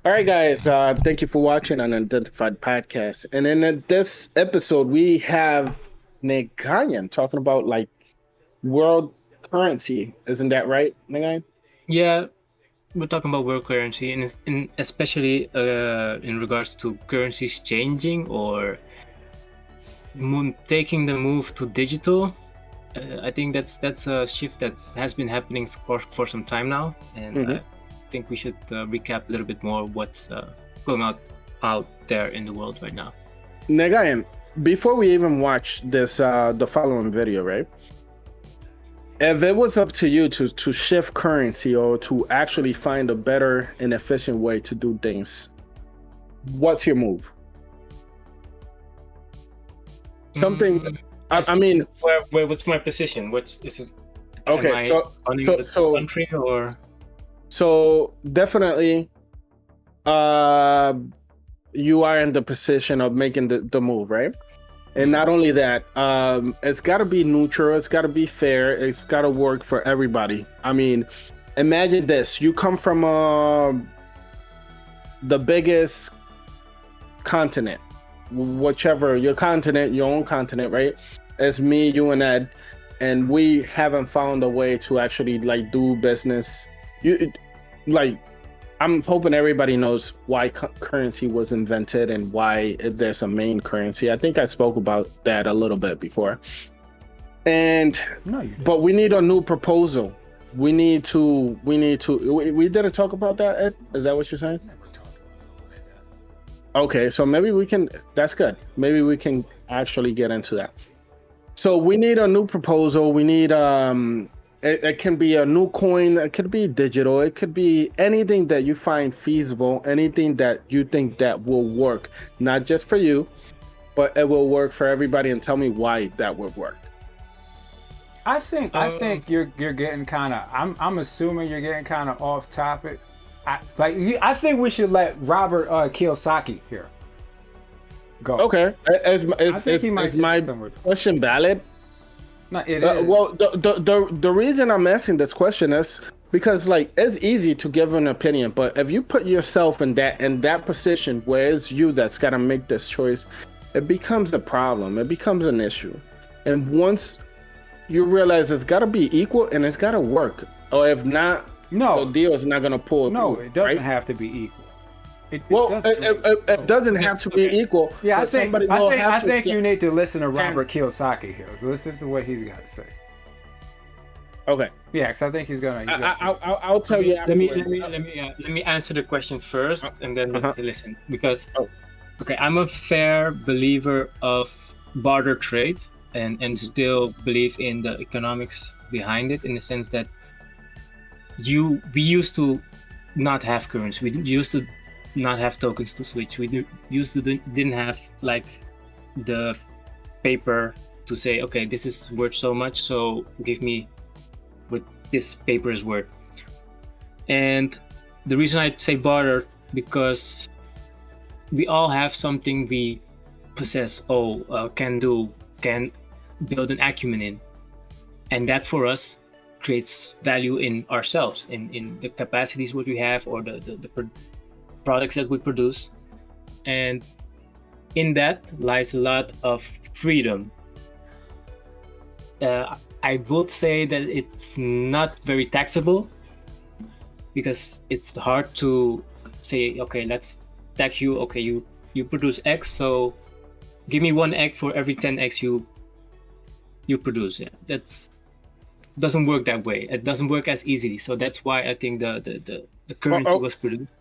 All right, guys. Thank you for watching Unidentified podcast. And in this episode, we have Negayan talking about like world currency. Isn't that right, Negayan? Yeah, we're talking about world currency, and, especially in regards to currencies changing or taking the move to digital. I think that's a shift that has been happening for some time now, and Mm-hmm. I think we should recap a little bit more what's going out there in the world right now. Negayan, before we even watch this, the following video, right? If it was up to you to shift currency or to actually find a better and efficient way to do things, what's your move? Something. Mm, I mean, what's my position? What's is it? Am okay. I So running so the so country or? so definitely, uh, you are in the position of making the move, right? And not only that, it's got to be neutral, it's got to be fair, it's got to work for everybody. I mean, imagine this: you come from the biggest continent, whichever your continent, your own continent, right? It's me, you, and Ed, and we haven't found a way to actually like do business. Like I'm hoping everybody knows why currency was invented and why there's a main currency. I think I spoke about that a little bit before. And No, you didn't. but we need a new proposal. We didn't talk about that, Ed? Is that what you're saying? Never talked about it like that. Okay, so maybe we can, that's good. Maybe we can actually get into that. So we need a new proposal. We need it can be a new coin, it could be digital, it could be anything that you find feasible, anything that you think that will work, not just for you, but it will work for everybody, and tell me why that would work. I think you're getting kind of. I'm assuming you're getting kind of off topic. I think we should let Robert Kiyosaki here go. Okay, I think he might is take my it somewhere. question valid? No, it is. Well, the reason I'm asking this question is because like it's easy to give an opinion, but if you put yourself in that position where it's you that's got to make this choice, it becomes a problem. It becomes an issue, and once you realize it's got to be equal and it's got to work, or if not, No, the deal is not going to pull no, through. it doesn't right? have to be equal. Well, doesn't. it doesn't have to be equal. Yeah, I but think somebody will have I to think get- you need to listen to Robert Kiyosaki here. So listen to what he's got to say. Okay, Yeah, because I think he's gonna. I'll tell you. Let me afterwards. let me answer the question first, and then Uh-huh. let's listen. Because Oh. okay, I'm a fair believer of barter trade, and still believe in the economics behind it, in the sense that we used to not have currency. We used to not have tokens to switch. Used to didn't have like the paper to say, okay, this is worth so much, so give me what this paper is worth. And the reason I say barter, because we all have something we possess, can build an acumen in, and that for us creates value in ourselves, in the capacities what we have, or the products that we produce. And in that lies a lot of freedom. I would say that it's not very taxable, because it's hard to say, okay, let's tax you. Okay, you produce X, so give me one egg for every 10 eggs you produce. Yeah, that's doesn't work that way. It doesn't work as easily. So that's why I think the currency was produced.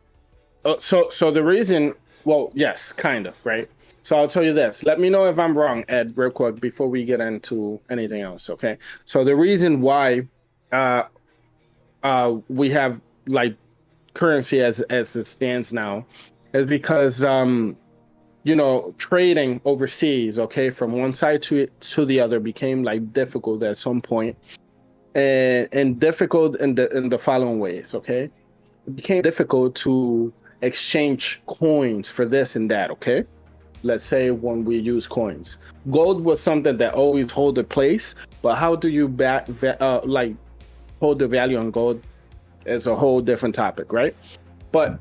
So the reason, well, yes, kind of, right? So I'll tell you this. Let me know if I'm wrong, Ed, real quick before we get into anything else. Okay. So the reason why uh we have like currency as it stands now is because trading overseas, okay, from one side to the other became like difficult at some point, and difficult in the following ways, okay? It became difficult to exchange coins for this and that, okay? Let's say when we use coins, gold was something that always hold a place, but how do you like hold the value on gold is a whole different topic, right? But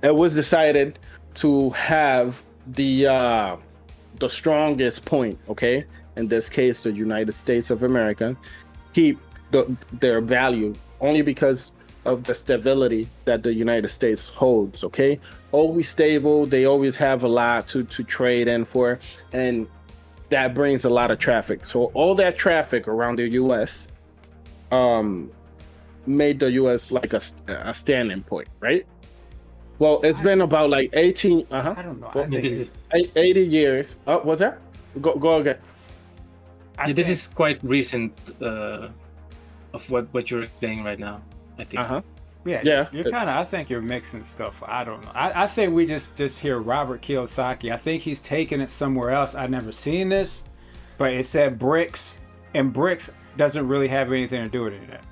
it was decided to have the strongest point, okay, in this case, the United States of America, keep their value only because of the stability that the United States holds, okay? Always stable, they always have a lot to trade in for, and that brings a lot of traffic. So all that traffic around the US made the US like a standing point, right? Well, it's been about like 18, I don't know. I Well, think this it- is 80 years. Oh, what's that? Go again. I this think- is quite recent of what you're saying right now. I think. Yeah, Yeah. You're kind of. I think you're mixing stuff. I don't know. I think we just hear Robert Kiyosaki. I think he's taking it somewhere else. I've never seen this, but it said BRICS, and BRICS doesn't really have anything to do with any of that.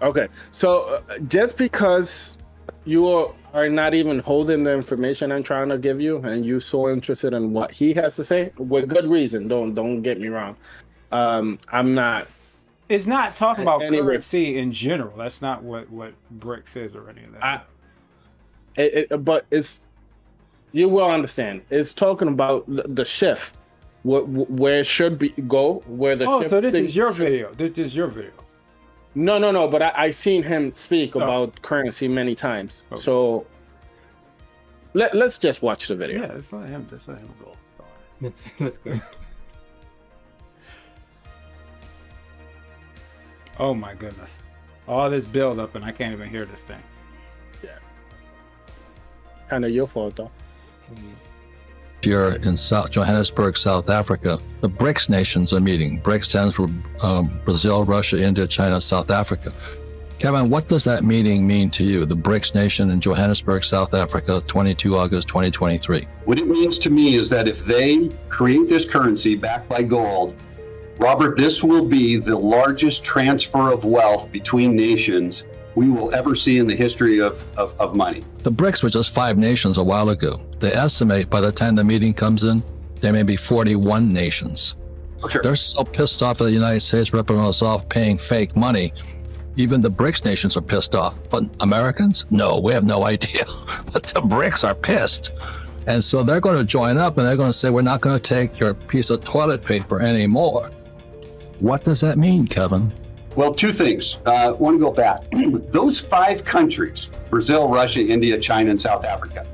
Okay, so just because you are not even holding the information I'm trying to give you, and you're so interested in what he has to say, with good reason. Don't get me wrong. I'm not. It's not talking about Anyway. currency in general. That's not what BRICS is or any of that. But it's, you will understand. It's talking about the shift, where it should be go, where the. Oh, so this shifting- is your video. This is your video. No. But I seen him speak about currency many times. Okay. So let's just watch the video. Yeah, let's let him go. That's good. Oh my goodness. All this build up and I can't even hear this thing. Kind of your fault though. Year in South Johannesburg, South Africa, the BRICS nations are meeting. BRICS stands for Brazil, Russia, India, China, South Africa. Kevin, what does that meeting mean to you? The BRICS nation in Johannesburg, South Africa, 22 August 2023. What it means to me is that if they create this currency backed by gold, Robert, this will be the largest transfer of wealth between nations we will ever see in the history of money. The BRICS were just 5 nations a while ago. They estimate by the time the meeting comes in, there may be 41 nations. Sure. They're so pissed off at the United States ripping us off paying fake money. Even the BRICS nations are pissed off. But Americans? No, we have no idea. But the BRICS are pissed. And so they're going to join up and they're going to say, we're not going to take your piece of toilet paper anymore. What does that mean, Kevin? Well, 2 things. I want to go back. Those 5 countries, Brazil, Russia, India, China, and South Africa,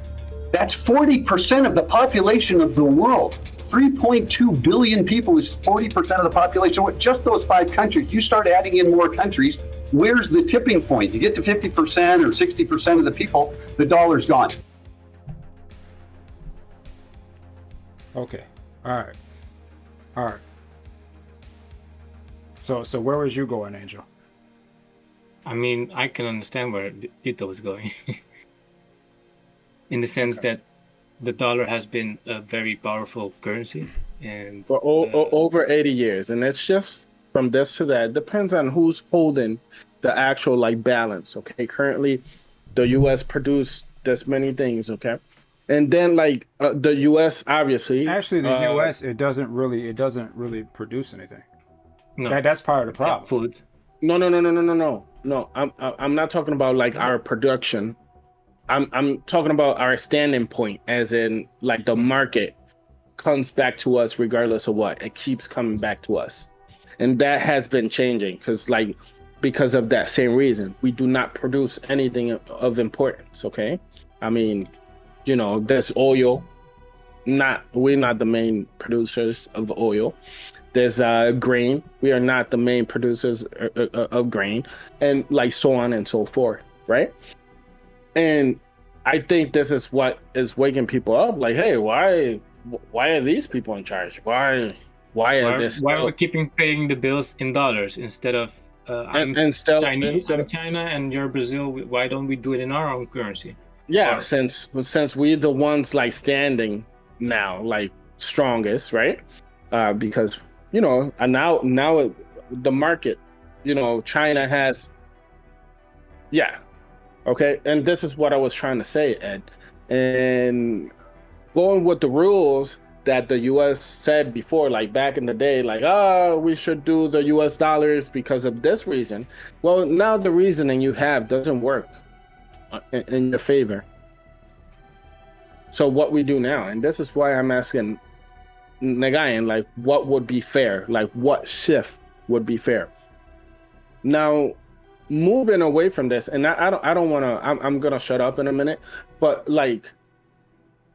that's 40% of the population of the world. 3.2 billion people is 40% of the population. With just those 5 countries, you start adding in more countries, where's the tipping point? You get to 50% or 60% of the people, the dollar's gone. Okay. All right. So where was you going, Angel? I mean, I can understand where Dito was going, in the sense that the dollar has been a very powerful currency, and For over 80 years, and it shifts from this to that. Depends on who's holding the actual like balance. Okay, currently, the U.S. produced this many things. Okay, and then like the U.S. obviously. Actually, the U.S. it doesn't really produce anything. no, That's part of the except problem. food. No. I'm not talking about like our production. I'm talking about our standing point, as in like the market comes back to us regardless of what. It keeps coming back to us, and that has been changing because of that same reason. We do not produce anything of importance. Okay, I mean, there's oil. We're not the main producers of oil. There's grain. We are not the main producers of grain, and like so on and so forth, right? And I think this is what is waking people up. Like, hey, why are these people in charge? Why are this? Why are we keeping paying the bills in dollars instead of and still Chinese, I'm China, and you're Brazil? Why don't we do it in our own currency? Yeah, Or- since we're the ones like standing now, like strongest, right? Because and now the market, China has, yeah, okay, and this is what I was trying to say, Ed, and going with the rules that the U.S. said before, like back in the day, like, we should do the U.S. dollars because of this reason. Well, now the reasoning you have doesn't work in your favor. So what we do now, and this is why I'm asking Nagayan, like, what would be fair? Like, what shift would be fair? Now, moving away from this, and I don't want to. I'm gonna shut up in a minute, but like,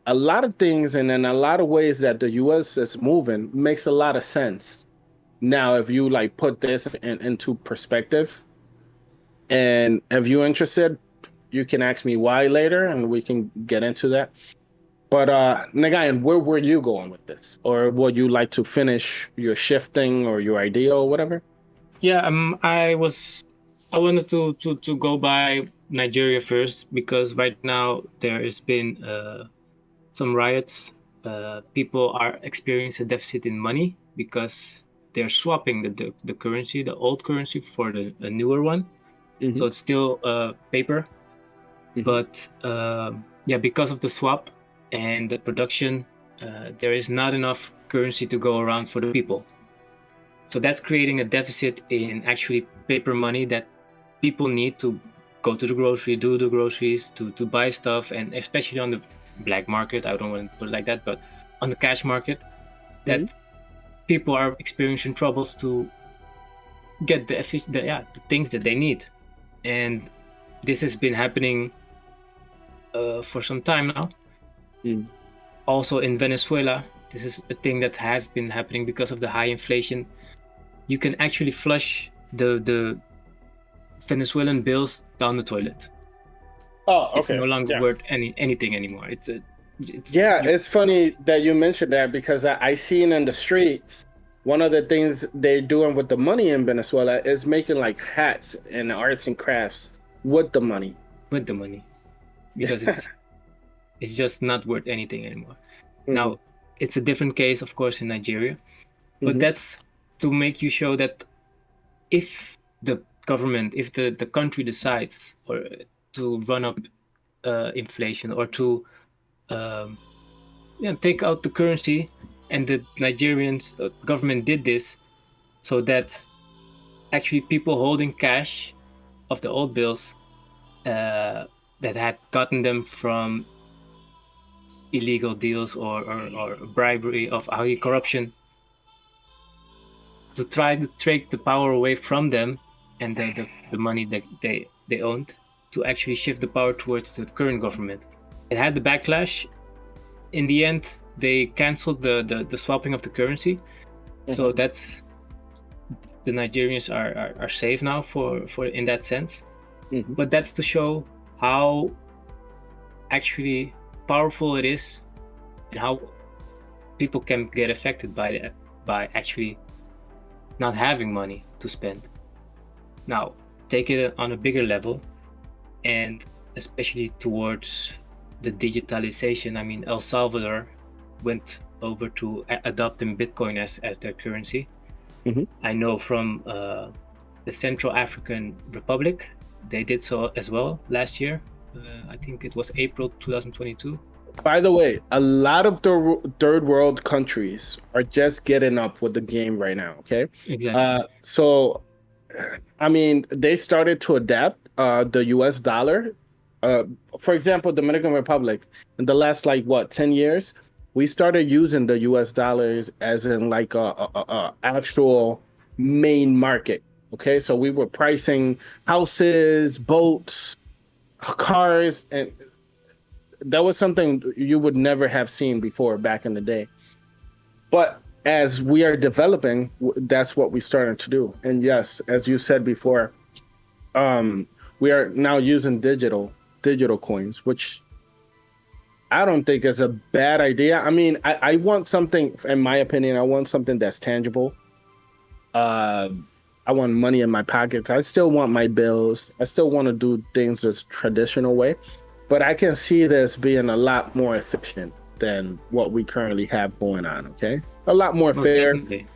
a lot of things, and in a lot of ways that the U.S. is moving makes a lot of sense. Now, if you like put this into perspective, and if you're interested, you can ask me why later, and we can get into that. But Nagayan, where were you going with this? Or would you like to finish your shifting or your idea or whatever? Yeah, I wanted to go by Nigeria first, because right now there has been some riots. People are experiencing a deficit in money because they're swapping the currency, the old currency, for the newer one. Mhm. So it's still paper, Mhm. but yeah, because of the swap and the production, there is not enough currency to go around for the people. So that's creating a deficit in actually paper money that people need to go to the grocery, do the groceries, to buy stuff, and especially on the black market. I don't want to put it like that, but on the cash market, that people are experiencing troubles to get the things that they need. And this has been happening for some time now. Mm. Also in Venezuela, this is a thing that has been happening because of the high inflation. You can actually flush the Venezuelan bills down the toilet. Oh, It's okay. no longer Yeah. worth anything anymore. It's Yeah, it's funny that you mentioned that because I seen in the streets, one of the things they're doing with the money in Venezuela is making like hats and arts and crafts with the money. with the money, because it's just not worth anything anymore. Mhm. Now, it's a different case, of course, in Nigeria, but Mhm. that's to make you show that if the government, if the country decides or to run up inflation, or to take out the currency, and the Nigerian government did this, so that actually people holding cash of the old bills that had gotten them from illegal deals or bribery of corruption, to try to take the power away from them, and the money that they owned, to actually shift the power towards the current government. It had the backlash. In the end, they canceled the swapping of the currency. So that's, the Nigerians are safe now for in that sense. Mhm. But that's to show how actually powerful it is, and how people can get affected by that, by actually not having money to spend. Now, take it on a bigger level, and especially towards the digitalization. I mean, El Salvador went over to adopting Bitcoin as their currency. Mhm. I know from the Central African Republic, they did so as well last year. I think it was April 2022. By the way, a lot of the third world countries are just getting up with the game right now. Okay. Exactly. So, I mean, they started to adapt the U.S. dollar. Uh, for example, Dominican Republic, in the last like what 10 years, we started using the U.S. dollars as in like a actual main market. Okay, so we were pricing houses, boats, cars, and that was something you would never have seen before back in the day. But as we are developing, that's what we started to do. And yes, as you said before, we are now using digital coins, which I don't think is a bad idea. I mean, I want something, in my opinion, I want something that's tangible. I want money in my pockets. I still want my bills. I still want to do things the traditional way, but I can see this being a lot more efficient than what we currently have going on. Okay, a lot more Most fair. definitely.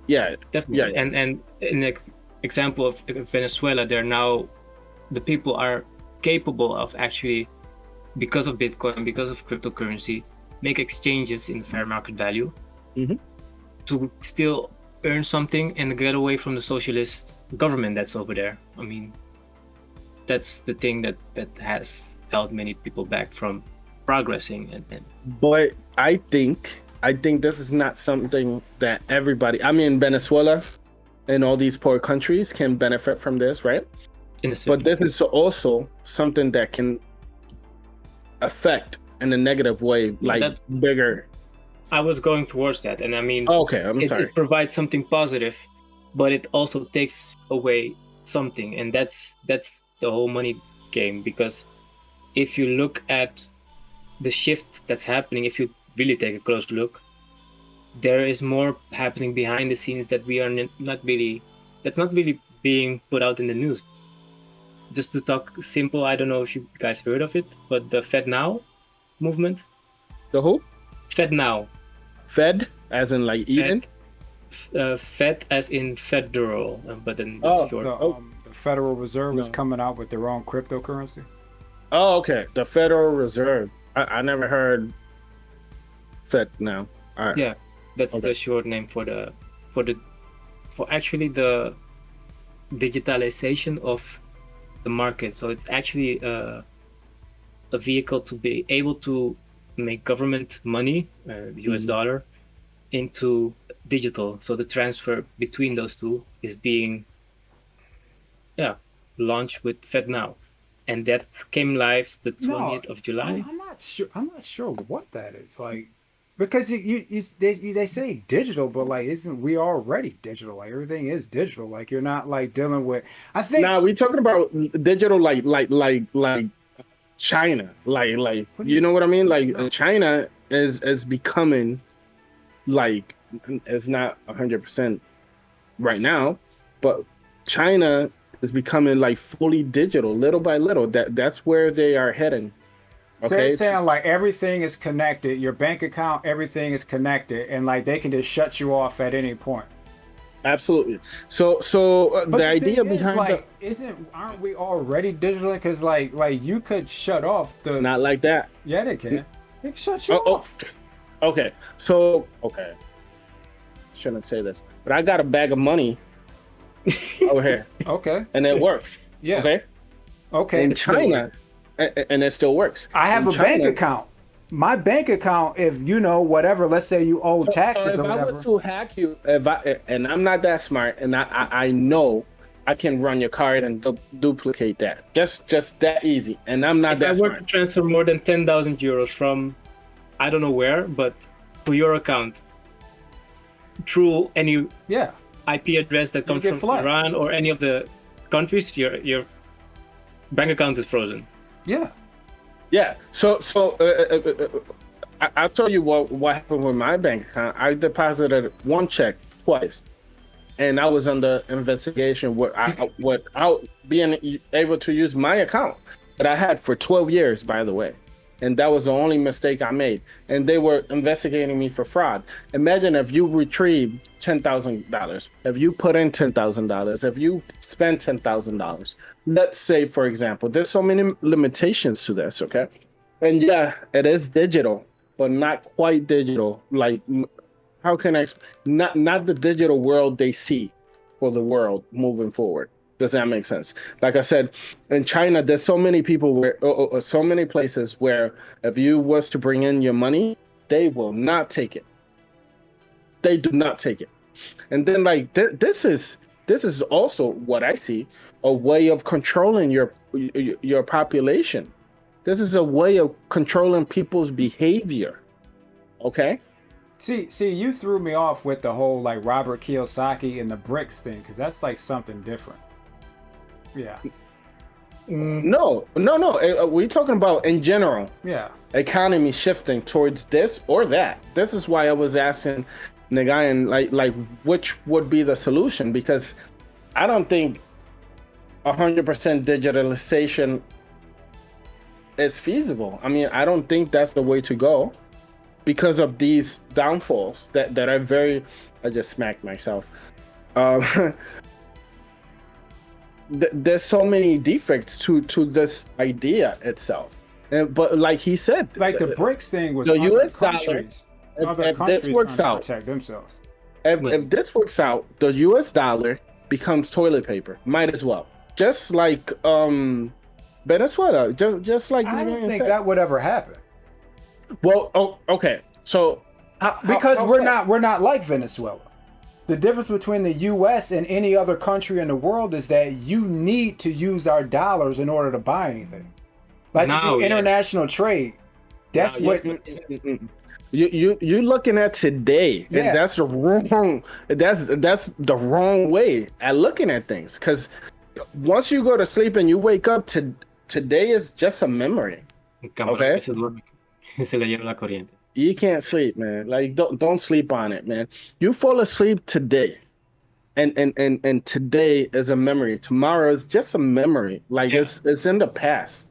Yeah, Definitely. Yeah. And in an example of Venezuela, the people are capable of actually, because of Bitcoin, because of cryptocurrency, make exchanges in fair market value Mhm. to still earn something and get away from the socialist government that's over there. I mean, that's the thing that has held many people back from progressing. And But I think this is not something that everybody. I mean, Venezuela and all these poor countries can benefit from this, right? in a But certain, this is also something that can affect in a negative way, like that's- bigger. I was going towards that, and I mean, Okay, I'm sorry. it provides something positive, but it also takes away something, and that's the whole money game. Because if you look at the shift that's happening, if you really take a close look, there is more happening behind the scenes that we are that's not really being put out in the news. Just to talk simple, I don't know if you guys heard of it, but the Fed Now movement. The who? Fed Now. Fed, as in like Eden. Fed as in federal, but then Oh, short. So, the Federal Reserve is No. coming out with their own cryptocurrency. Oh, okay. The Federal Reserve. I never heard Fed now. All right. Yeah, that's Okay. the short name for actually the digitalization of the market. So it's actually a vehicle to be able to make government money, US dollar, into digital. So the transfer between those two is being launched with Fed Now, and that came live the 20th of July. I'm not sure. I'm not sure what that is like, because they say digital, but like, isn't we already digital? Like everything is digital. Like you're not like dealing with. I think. Now we talking about digital, like China, like What do you- you know what I mean? Like No. China is becoming like it's not 100% right now, but China is becoming like fully digital, little by little. That's where they are heading. So Okay, it's saying like everything is connected. Your bank account, everything is connected, and like they can just shut you off at any point. absolutely. So But the idea thing is, behind like, aren't we already digital? Because like you could shut off the. not like that. Yeah, they can. They can shut you Oh, off. Okay, so okay, shouldn't say this, but I got a bag of money over here, Okay. and it works. Yeah. Okay, Okay. in China, and it still works. I have In a bank China- account. My bank account, if you know whatever, let's say you owe taxes so or if I whatever. was to hack you, and I'm not that smart, and I know I can run your card and duplicate that, just that easy, and I'm not If I that were to smart. transfer more than 10,000 euros from, I don't know where, but to your account through any Yeah. IP address that comes get from flagged. Iran or any of the countries, your bank account is frozen. Yeah. Yeah. So I'll tell you what happened with my bank account. I deposited one check twice, and I was under investigation without being able to use my account that I had for 12 years, by the way. And that was the only mistake I made. And they were investigating me for fraud. Imagine if you retrieve $10,000, if you put in $10,000, if you spend $10,000. Let's say, for example, there's so many limitations to this, okay? And yeah, it is digital, but not quite digital. Like, how can I not the digital world they see for the world moving forward. Does that make sense? Like I said, in China, there's so many people where, so many places where if you was to bring in your money, they will not take it. They do not take it. And then like this is also what I see, a way of controlling your population. This is a way of controlling people's behavior. Okay? See, you threw me off with the whole like Robert Kiyosaki and the BRICS thing, because that's like something different. Yeah. No. We're talking about in general. Yeah. Economy shifting towards this or that. This is why I was asking Nagayan like which would be the solution, because I don't think 100% digitalization is feasible. I mean, I don't think that's the way to go because of these downfalls that are very. I just smacked myself. There's so many defects to this idea itself. But like he said, Like the BRICS thing was the other US dollar, countries. if Other countries this works trying to out, protect themselves. if this works out, the US dollar becomes toilet paper. Might as well. Just like Venezuela. Just like I don't Nagayan think said. that would ever happen. Well, okay. So Because how we're not like Venezuela. The difference between the U.S. and any other country in the world is that you need to use our dollars in order to buy anything. Like to Now, do yes. international trade. That's Now, what. yes. you're looking at today, Yeah. and that's the wrong. That's the wrong way at looking at things. Because once you go to sleep and you wake up, today is just a memory. Cámara, Okay. que se duerme. Se le lleva la corriente. You can't sleep, man. Like don't sleep on it, man. You fall asleep today. And today is a memory. Tomorrow is just a memory. Like Yeah. it's in the past.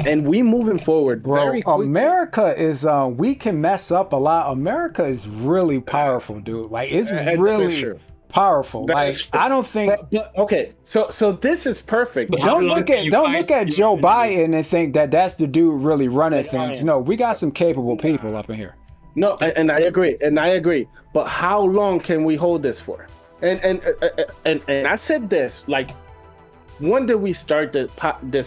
And we moving forward very quickly. America is we can mess up a lot. America is really powerful, dude. Like it's That is really true. powerful. That Like is true. I don't think But okay, so this is perfect. But don't How look long at can don't you look fight at Joe humans? Biden and think that that's the dude really running things. yeah. No, we got some capable people up in here. No, and I agree. But how long can we hold this for? And I said this, like, when did we start this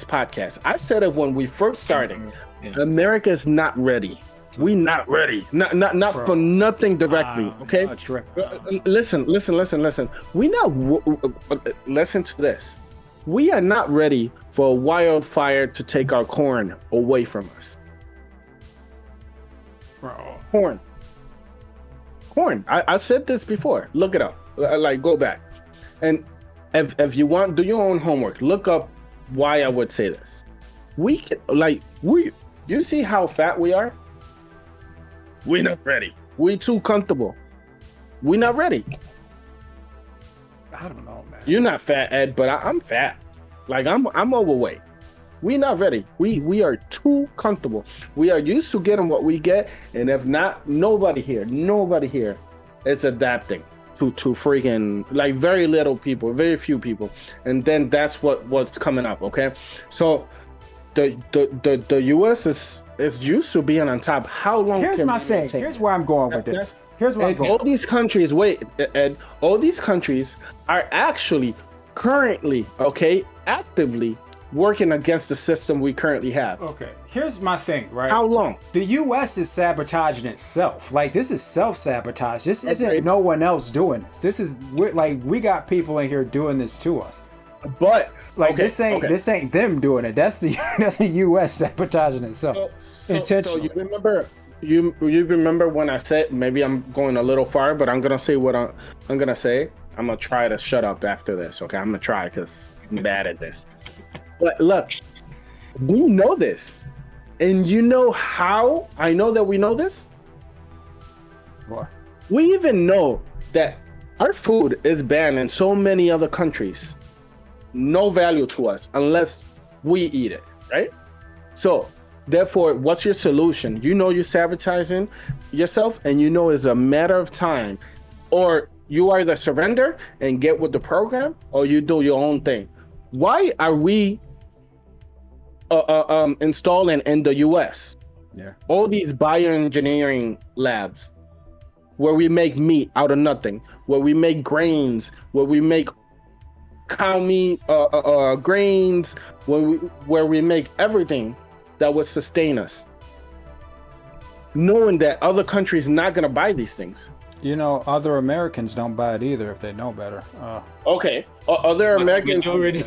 podcast? I said it when we first started. Yeah. America is not ready. We not ready. Not for nothing directly. Okay. Listen. We not. Listen to this. We are not ready for a wildfire to take our corn away from us. Corn. I said this before. Look it up. Like, go back. And if you want, do your own homework. Look up why I would say this. We can, you see how fat we are? We're not ready. We too comfortable. We're not ready. I don't know, man. You're not fat, Ed, but I'm fat. Like I'm overweight. We're not ready. We are too comfortable. We are used to getting what we get, and if not, nobody here is adapting to freaking, like, very little people, very few people, and then that's what's coming up. Okay, so the U.S. is used to being on top. How long? Here's can my we thing. maintain? Here's where I'm going with this. Here's where I'm And going. all these countries, all these countries are actually currently, actively working against the system we currently have. Okay. Here's my thing, right? How long? The U.S. is sabotaging itself. Like, this is self-sabotage. This isn't Agreed. no one else doing this. This is we got people in here doing this to us. But Like, okay, this ain't them doing it. That's the U.S. sabotaging itself so intentionally. you remember when I said, maybe I'm going a little far, but I'm gonna say what I'm gonna say. I'm gonna try to shut up after this. Okay, I'm gonna try because I'm bad at this. But look, we know this, and you know how I know that we know this. What? We even know that our food is banned in so many other countries. No value to us unless we eat it, right? So, therefore, what's your solution? You know you're sabotaging yourself, and you know it's a matter of time. Or you either surrender and get with the program, or you do your own thing. Why are we installing in the US Yeah. all these bioengineering labs where we make meat out of nothing, where we make grains, where we make cow meat, grains, where we make everything that would sustain us, knowing that other countries not gonna buy these things? You know, other Americans don't buy it either if they know better. Okay, other Americans. Majority.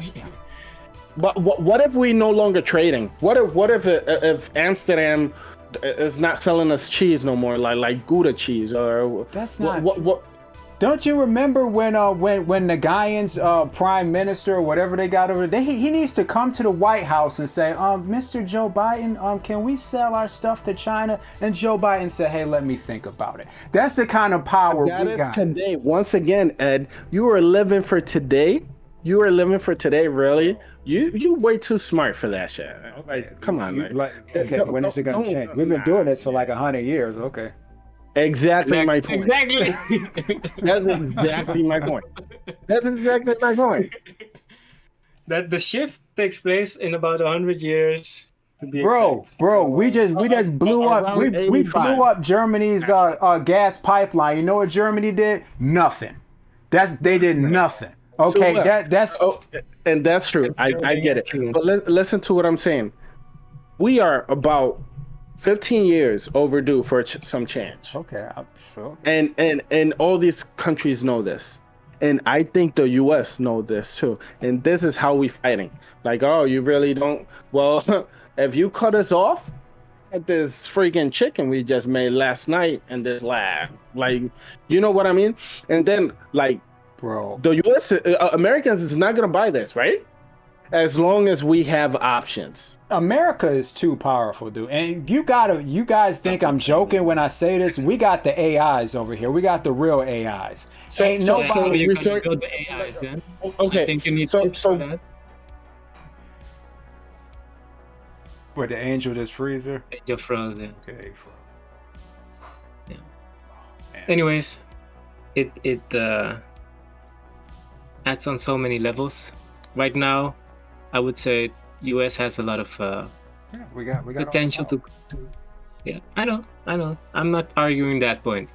But what if we no longer trading? What if Amsterdam is not selling us cheese no more, like Gouda cheese, or That's not what? Don't you remember when the Guyans prime minister or whatever they got over there, he needs to come to the White House and say, Mr. Joe Biden, can we sell our stuff to China? And Joe Biden said, hey, let me think about it. That's the kind of power That we is got. today. Once again, Ed, you are living for today. You are living for today, really? You way too smart for that shit. Like, come on, man. Okay, when is it gonna change? We've been doing this for like 100 years. Okay. Exactly my point. Exactly. That's exactly my point. That's exactly my point. That the shift takes place in about 100 years. To be Bro, we just blew up. Around We 85. blew up Germany's gas pipeline. You know what Germany did? Nothing. They did nothing. Okay, that's and that's true. I get it. But listen to what I'm saying. We are about 15 years overdue for some change. Okay, so And all these countries know this. And I think the US know this too. And this is how we fighting. Like, oh, you really don't, well, if you cut us off at this freaking chicken we just made last night and this lab, like, you know what I mean? And then like bro, the US Americans is not gonna buy this, right? As long as we have options. America is too powerful, dude. And you guys think I'm joking when I say this. We got the AIs over here. We got the real AIs. So, Ain't so- nobody. So you're research- going to build the AIs then? I Okay, think you need so chips for that. With the angel just freezer. You're frozen. Okay, he froze. Yeah. Oh, man. Anyways, it adds on so many levels. Right now, I would say US has a lot of Yeah, we got potential to. Yeah, I know. I'm not arguing that point,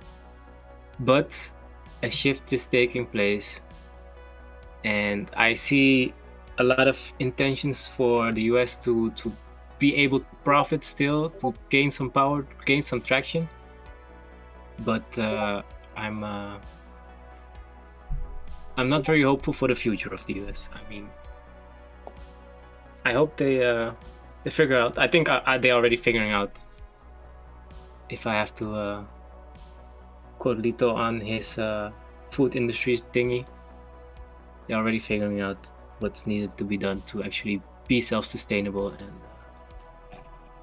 but a shift is taking place, and I see a lot of intentions for the US to be able to profit still, to gain some power, gain some traction. But I'm not very hopeful for the future of the US. I mean, I hope they figure out. I think they're already figuring out. If I have to quote Lito on his food industry thingy, they're already figuring out what's needed to be done to actually be self-sustainable and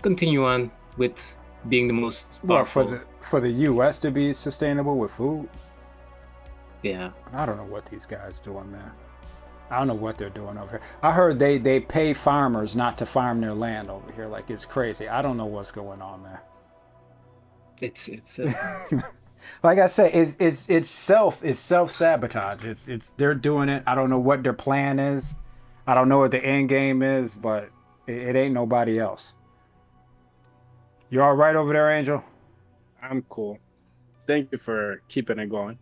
continue on with being the most powerful. Well, for the US to be sustainable with food, Yeah. I don't know what these guys doing, man. I don't know what they're doing over here. I heard they pay farmers not to farm their land over here. Like, it's crazy. I don't know what's going on, man. It's Like I said, it's self-sabotage. It's they're doing it. I don't know what their plan is. I don't know what the end game is, but it ain't nobody else. You all right over there, Angel? I'm cool. Thank you for keeping it going.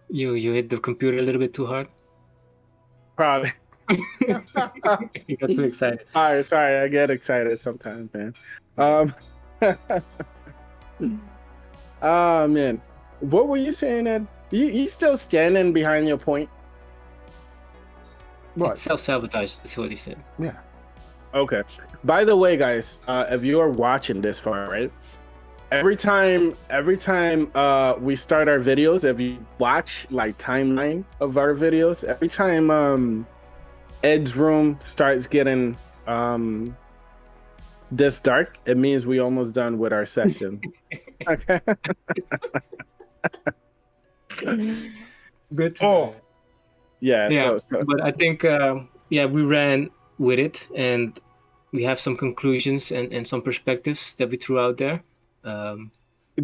you hit the computer a little bit too hard. Probably. You got too excited. Sorry, I get excited sometimes, man. Man, what were you saying, Ed? You still standing behind your point? What? It's self-sabotage. That's what he said. Yeah. Okay. By the way, guys, if you are watching this far, right? Every time we start our videos, if you watch like timeline of our videos, every time Ed's room starts getting this dark, it means we almost done with our session. Okay. Good. Oh. Yeah. Yeah, So, but I think we ran with it, and we have some conclusions and some perspectives that we threw out there.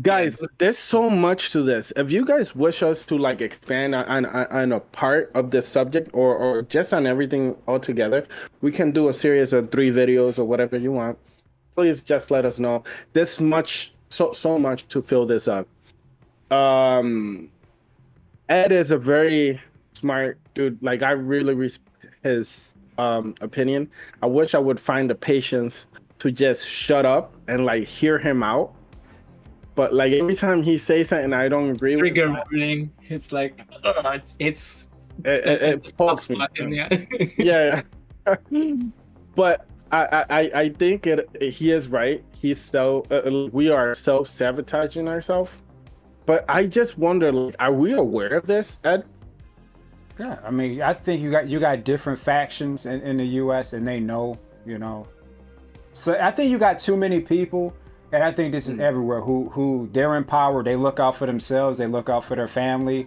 guys, there's so much to this. If you guys wish us to like expand on a part of this subject or just on everything altogether, we can do a series of 3 videos or whatever you want. Please just let us know. This much, so much to fill this up. Ed is a very smart dude. Like, I really respect his opinion. I wish I would find the patience to just shut up and like hear him out. But like every time he says something I don't agree Trigger with, warning. It's like it's it pokes me. Yeah. Yeah. But I think he is right. He's we are self-sabotaging ourselves. But I just wonder, like, are we aware of this, Ed? Yeah, I mean, I think you got different factions in the U.S. and they know, you know. So I think you got too many people, and I think this is everywhere. Who they're in power, they look out for themselves, they look out for their family,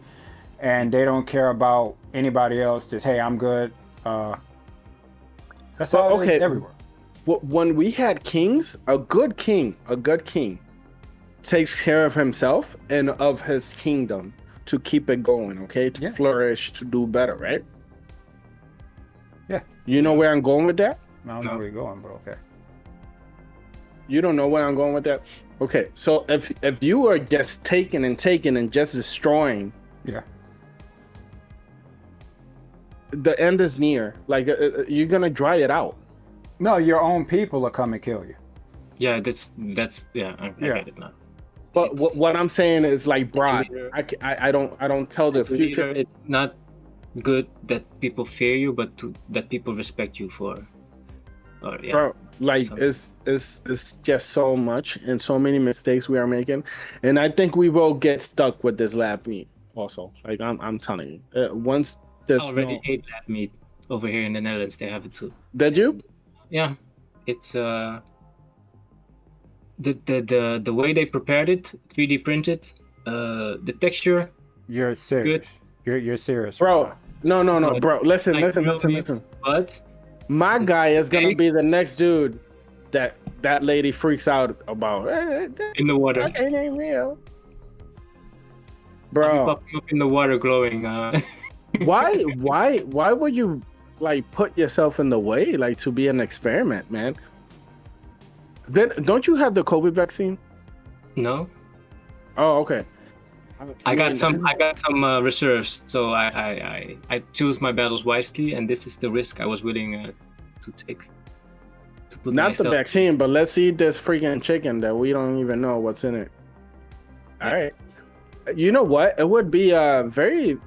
and they don't care about anybody else. Just, hey, I'm good. That's all it is everywhere. When we had kings, a good king takes care of himself and of his kingdom to keep it going, okay? To flourish, to do better, right? Yeah. You know where I'm going with that? I don't know where you're going, but okay. You don't know where I'm going with that? Okay, so if you are just taking and just destroying, yeah, the end is near. Like, you're gonna dry it out. No, your own people will come and kill you. Yeah, that's yeah. I Yeah. get it now. But It's- what I'm saying is like broad. leader- I don't tell the as a leader, future. it's not good that people fear you, but that people respect you for. Or yeah, Bro, like some- it's just so much and so many mistakes we are making, and I think we will get stuck with this lab meat. Also, like I'm telling you, once I this already ate lab meat over here in the Netherlands. They have it too. did you? Yeah, it's the way they prepared it, 3D printed, the texture. You're serious. You're serious, Bro, no, But bro. Listen, like real meat, listen. But My The guy is gonna taste- be the next dude that lady freaks out about. in the water, That ain't real, I'll be bro. popping up in the water, glowing. Why would you like put yourself in the way, like to be an experiment, man? Then don't you have the COVID vaccine? No, Oh, okay. I got some reserves, so I choose my battles wisely, and this is the risk I was willing to take. To put Not the myself. vaccine, but let's eat this freaking chicken that we don't even know what's in it. All right. You know what? It would be very.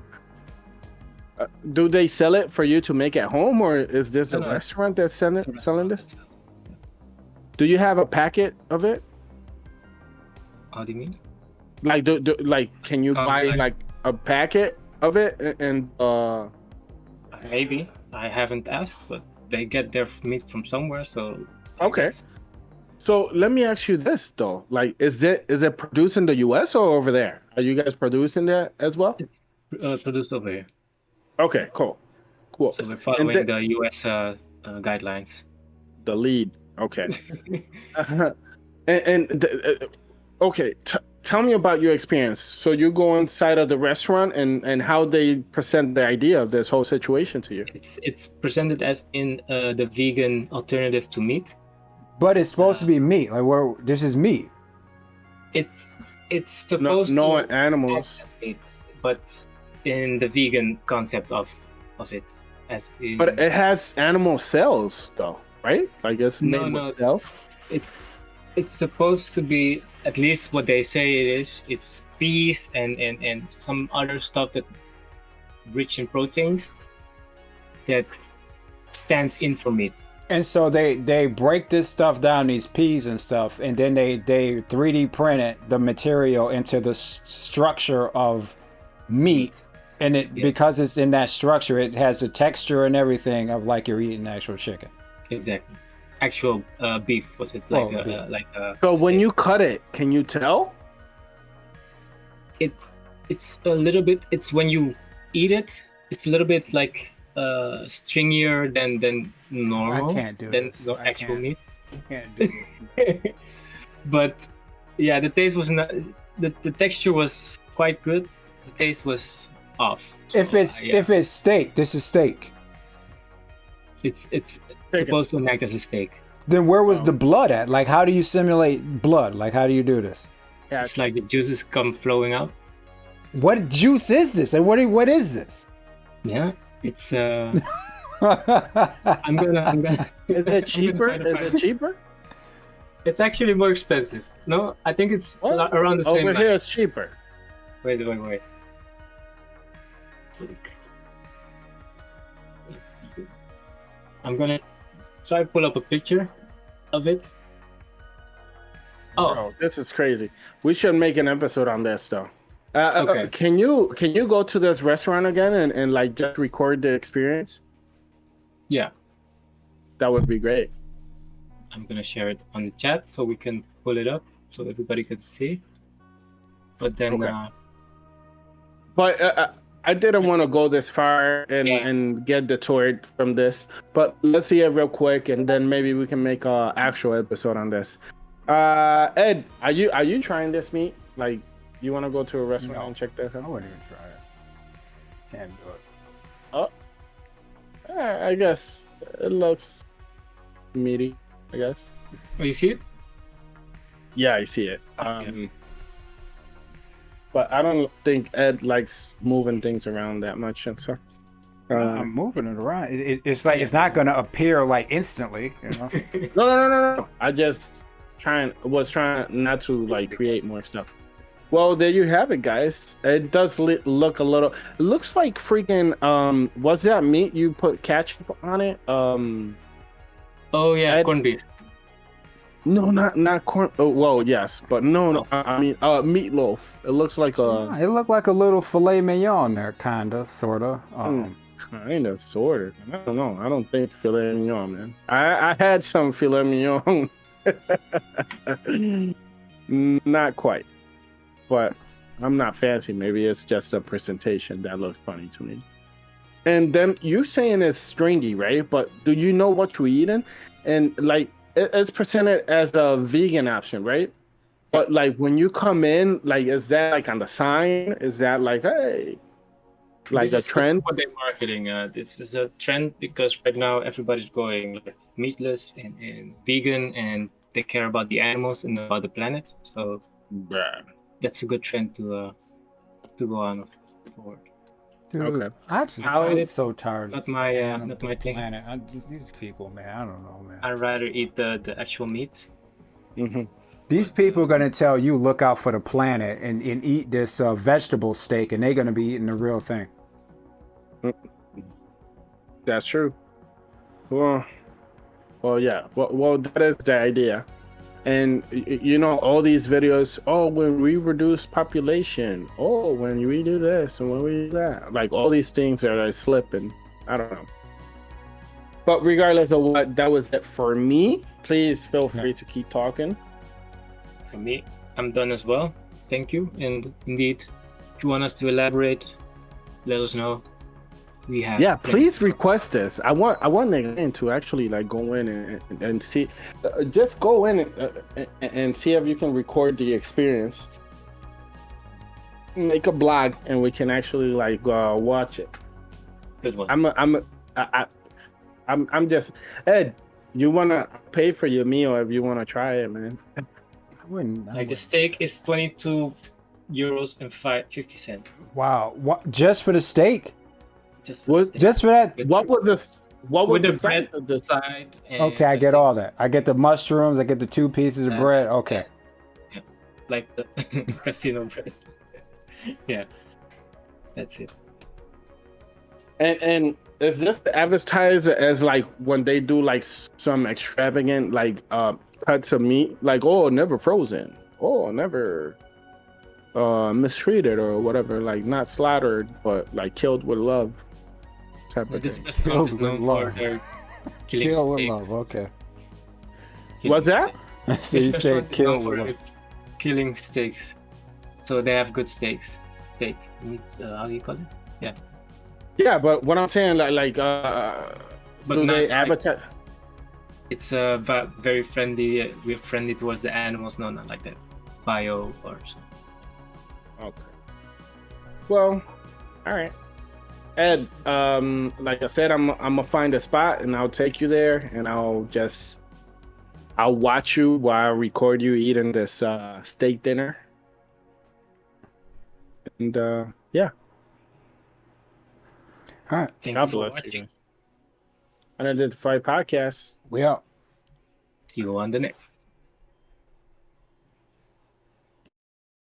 Do they sell it for you to make at home, or is this a No. restaurant that's selling this? Do you have a packet of it? How do you mean? Like, like, can you buy like a packet of it and Maybe I haven't asked, but they get their meat from somewhere, so. I Okay. guess. So let me ask you this though: like, is it produced in the U.S. or over there? Are you guys producing that as well? It's produced over here, Okay, cool. so we're following the- the U.S. Guidelines. The lead. Okay. Okay, tell me about your experience. So you go inside of the restaurant and how they present the idea of this whole situation to you. It's presented as in the vegan alternative to meat. But it's supposed to be meat. Like, where this is meat. It's No, supposed no to animals. act as meat, but in the vegan concept of it, as in, But it has animal cells though, right? Like it's made with cells. it's supposed to be, at least what they say it is. It's peas and some other stuff that rich in proteins that stands in for meat. And so they break this stuff down, these peas and stuff, and then they 3D print it, the material into the structure of meat. And it Yes. because it's in that structure, it has the texture and everything of like you're eating actual chicken. Exactly. Actual beef, was it like Oh, beef. like a So when steak. you cut it, can you tell? It's a little bit, it's when you eat it, it's a little bit like stringier than normal. I can't do than this. the I actual can't. meat. You can't do this. But yeah, the taste was not, the texture was quite good. The taste was off. If So, it's yeah, if it's steak, this is steak. it's supposed to act as a steak. Then where was the blood at? Like, how do you simulate blood? Like, how do you do this? Yeah. It's like the juices come flowing out. What juice is this? And what is this? Yeah, it's I'm gonna Is it cheaper? I'm gonna Is it cheaper? It's actually more expensive. No, I think it's What? around the same Over line. here it's cheaper. Wait. Think. Let's see. I'm gonna try to pull up a picture of it. Oh, Bro, this is crazy. We should make an episode on this though. Okay. Can you go to this restaurant again and like just record the experience? yeah. That would be great. I'm gonna share it on the chat so we can pull it up so everybody can see. But then, Okay. But I didn't want to go this far Yeah. and get detoured from this. But let's see it real quick, and then maybe we can make a actual episode on this. Ed, are you trying this meat? Like, you want to go to a restaurant No. and check that I out? wouldn't even try it. Can't do it. I guess it looks meaty. I guess. oh, you see it? Yeah, I see it. Yeah. But I don't think Ed likes moving things around that much, and so. I'm moving it around. It's like it's not gonna appear like instantly. You know. No. I just trying not to like create more stuff. Well, there you have it, guys. It does look a little. It looks like freaking. Was that meat you put ketchup on it? Oh yeah, Ed- corned beef. No, not corn. Oh, well, yes, but no. Oh. I mean, meatloaf. It looks like a It looked like a little filet mignon there, kinda, sorta. kind of, sort of. I don't know. I don't think filet mignon, man. I had some filet mignon. Not quite, but I'm not fancy. Maybe it's just a presentation that looks funny to me. And then you saying it's stringy, right? But do you know what you're eating? And like it's presented as a vegan option, right? But like when you come in, like is that like on the sign? Is that like hey, like This a is trend? what they're marketing. This is a trend because right now everybody's going like, meatless and vegan, and they care about the animals and about the planet. So Bruh. that's a good trend to go on forward. Dude, Okay. I'm so tired. Not of my, the not my thing. planet. These people, man. I don't know, man. I'd rather eat the actual meat. Mm-hmm. These people are gonna tell you look out for the planet and eat this vegetable steak, and they're gonna be eating the real thing. That's true. Well, yeah. Well, that is the idea. And you know, all these videos. Oh, when we reduce population. Oh, when we do this and when we do that. Like all these things are like slipping. I don't know. But regardless of what, that was it for me. Please feel free to keep talking. For me, I'm done as well. Thank you. And indeed, if you want us to elaborate, let us know. We have. Yeah, please request this. I want Nigerian to actually like go in and see, just go in and see if you can record the experience. Make a blog and we can actually like watch it. Good one. I'm just Ed. You wanna pay for your meal if you wanna try it, man. I wouldn't. Like the steak is 22 euros and 50 cents. Wow, what? Just for the steak? Just for What? the steak. Just for that? What was the With the side bread of the side. And Okay, I get all that. I get the mushrooms. I get the 2 pieces of bread. Okay. Like the casino bread. Yeah, that's it. And is this advertised as like when they do like some extravagant like cuts of meat, like oh never frozen, oh never mistreated or whatever, like not slaughtered but like killed with love type of This thing. restaurant is with known for love. their killing Kill with steaks. love. Okay. Killing What's that? steaks. So you This said restaurant is kill known with for love. killing steaks. So they have good steaks. Steak. Meat, how do you call it? Yeah, but what I'm saying like But do not they like- advertise? It's very friendly. We're friendly towards the animals. No, not like that. Bio or something. Okay. Well, all right. Ed, like I said, I'm gonna find a spot and I'll take you there and I'll watch you while I record you eating this steak dinner. And yeah, All right. Thank God you for bless you. watching. Unidentified podcast. We out. See you on the next.